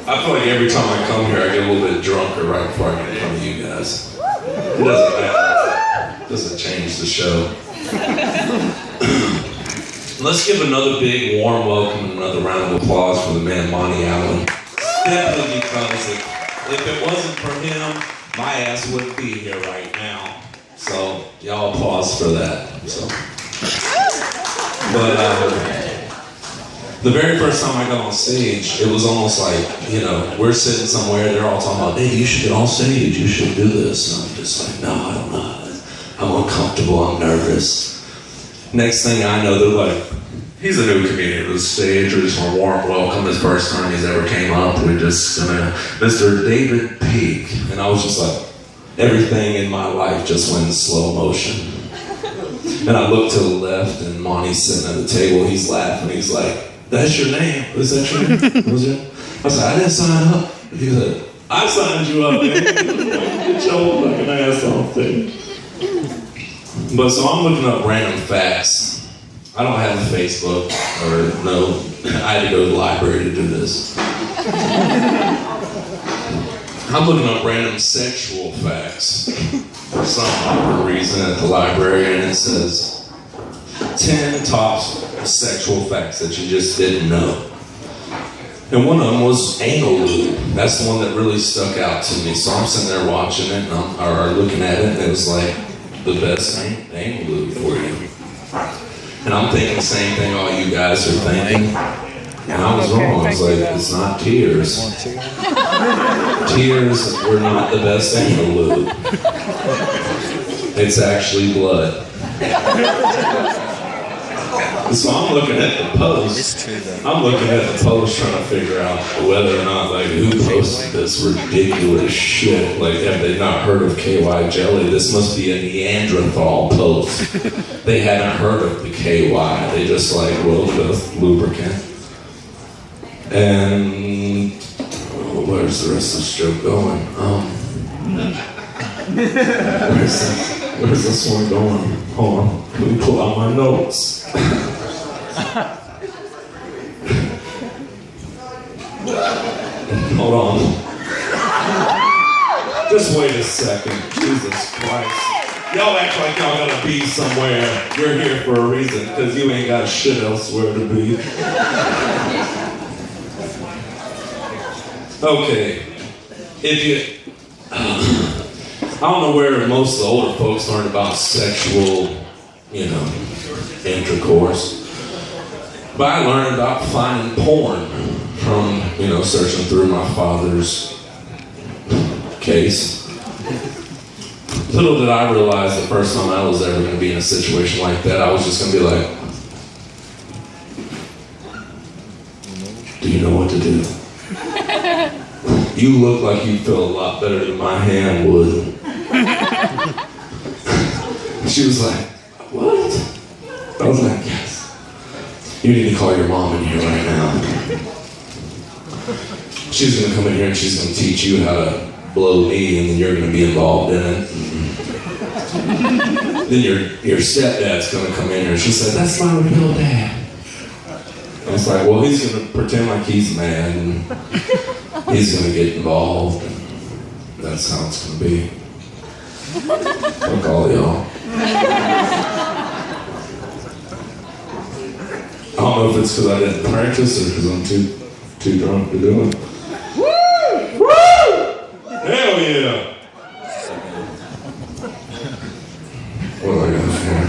I feel like every time I come here, I get a little bit drunker right before I get in front of you guys. It doesn't matter. It doesn't change the show. Let's give another big warm welcome and another round of applause for the man Monty Allen. Simply because if it wasn't for him, my ass wouldn't be here right now. So y'all applause for that. But the very first time I got on stage, it was almost like, you know, we're sitting somewhere, they're all talking about, hey, you should get on stage, you should do this. And I'm just like, no, I don't know. I'm uncomfortable, I'm nervous. Next thing I know, they're like, he's a new comedian to the stage, we're just gonna warm welcome his first time he's ever came up. We're just gonna, Mr. David Peake. And I was just like, everything in my life just went in slow motion. And I looked to the left and Monty's sitting at the table, he's laughing, he's like, that's your name? Is that your name? Was it? I said, I didn't sign up. He said, I signed you up, man. Get your fucking ass off there. But so I'm looking up random facts. I don't have a Facebook or no, I had to go to the library to do this. I'm looking up random sexual facts for some odd reason at the library, and it says 10 top sexual facts that you just didn't know. And one of them was anal lube. That's the one that really stuck out to me. So I'm sitting there watching it, or looking at it, and it was like the best anal lube for you. And I'm thinking the same thing all you guys are thinking. And I was wrong. I was like, it's not tears. Tears were not the best anal lube. It's actually blood. So I'm looking at the post. It's true though. I'm looking at the post trying to figure out whether or not, like, who posted this ridiculous shit. Like, have they not heard of KY jelly? This must be a Neanderthal post. They hadn't heard of the KY. They just like, well, the lubricant. And where's the rest of this joke going? Where's this one going? Hold on, let me pull out my notes. Hold on. Just wait a second. Jesus Christ. Y'all act like y'all gotta be somewhere. You're here for a reason, because you ain't got shit elsewhere to be. Okay. If you... I don't know where most of the older folks learned about sexual, intercourse. But I learned about finding porn from, searching through my father's case. Little did I realize the first time I was ever going to be in a situation like that, I was just going to be like, do you know what to do? You look like you feel a lot better than my hand would. She was like, what? I was like, yes. You need to call your mom in here right now. She's going to come in here and she's going to teach you how to blow me, and then you're going to be involved in it. Then your stepdad's going to come in here, and she said, that's my real dad. I was like, well, he's going to pretend like he's mad, and he's going to get involved. That's how it's going to be. Fuck all y'all. I don't know if it's because I didn't practice or because I'm too drunk to do it. Woo! Woo! Hell yeah! What do I got here?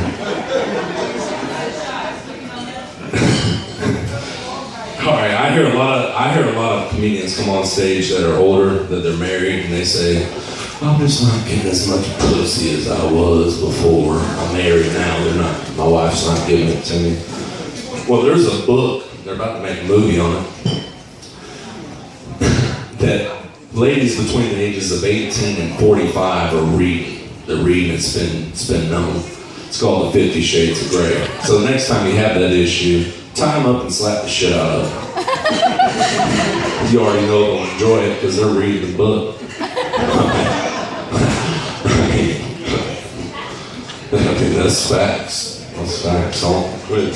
Alright, I hear a lot of comedians come on stage that are older, that they're married, and they say, I'm just not getting as much pussy as I was before. I'm married now, my wife's not giving it to me. Well, there's a book, they're about to make a movie on it, that ladies between the ages of 18 and 45 are reading. They're reading, it's been known. It's called the 50 Shades of Grey. So the next time you have that issue, tie them up and slap the shit out of them. You already know they'll enjoy it because they're reading the book. I think that's facts. That's facts. All good.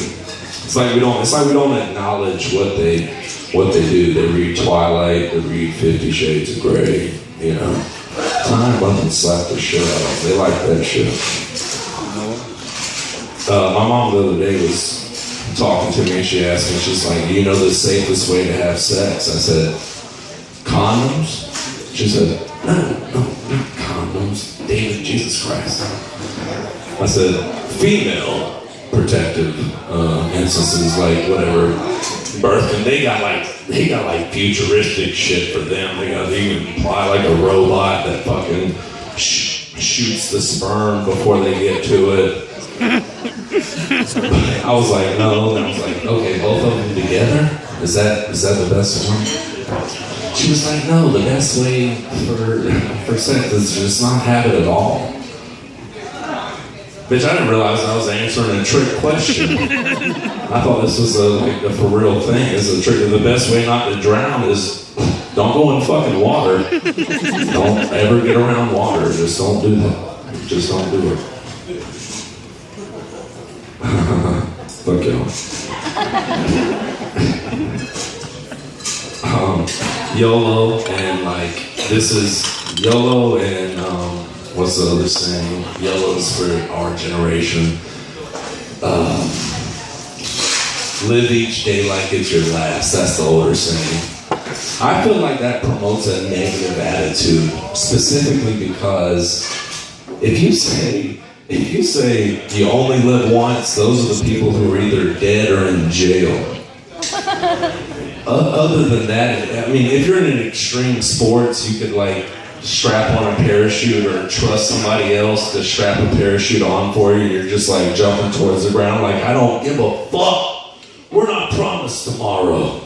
It's like we don't acknowledge what they do. They read Twilight, they read 50 Shades of Grey, you know. Time fucking slap the shit out of them. They like that shit. My mom the other day was talking to me and she asked me, she's like, do you know the safest way to have sex? I said, condoms? She said, no, not condoms. David, Jesus Christ. I said, female protective instances, like whatever, birth, and they got like futuristic shit for them. They can fly like a robot that fucking shoots the sperm before they get to it. I was like, no. And I was like, okay, both of them together? Is that the best one? She was like, no, the best way for sex is just not have it at all. Bitch, I didn't realize I was answering a trick question. I thought this was a for real thing. It's a trick. The best way not to drown is don't go in fucking water. Don't ever get around water. Just don't do that. Just don't do it. Fuck y'all. YOLO and like, this is YOLO and what's the other saying? YOLO's for our generation. Live each day like it's your last. That's the older saying. I feel like that promotes a negative attitude, specifically because if you say you only live once, those are the people who are either dead or in jail. Other than that, I mean, if you're in extreme sports, you could like strap on a parachute or trust somebody else to strap a parachute on for you, and you're just like jumping towards the ground like, I don't give a fuck. We're not promised tomorrow.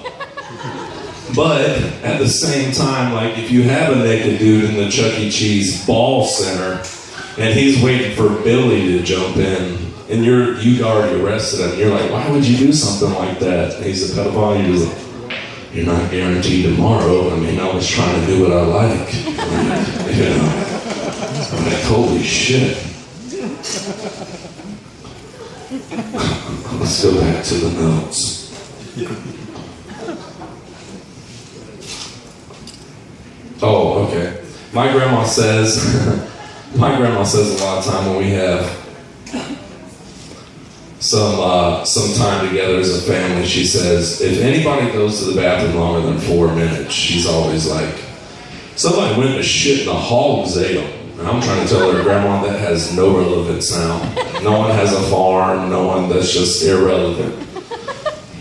But at the same time, like if you have a naked dude in the Chuck E. Cheese ball center and he's waiting for Billy to jump in, and you already arrested him, you're like, why would you do something like that? And he's a pedophile, and you're like, you're not guaranteed tomorrow. I mean, I was trying to do what I like. You know? I'm like, holy shit. Let's go back to the notes. Oh, okay. My grandma says a lot of time when we have some time together as a family, she says, if anybody goes to the bathroom longer than 4 minutes, she's always like, somebody went to shit in a hog's ale. And I'm trying to tell her, Grandma, that has no relevance now. No one has a farm, no one, that's just irrelevant.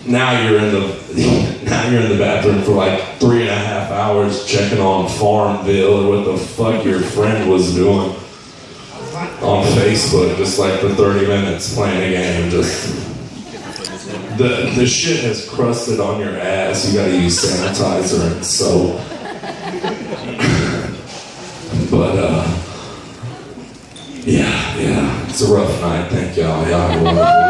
Now you're in the bathroom for like 3.5 hours checking on Farmville or what the fuck your friend was doing on Facebook, just like for 30 minutes playing a game. Just the shit has crusted on your ass. You gotta use sanitizer and soap. But yeah, it's a rough night. Thank y'all. Y'all have a wonderful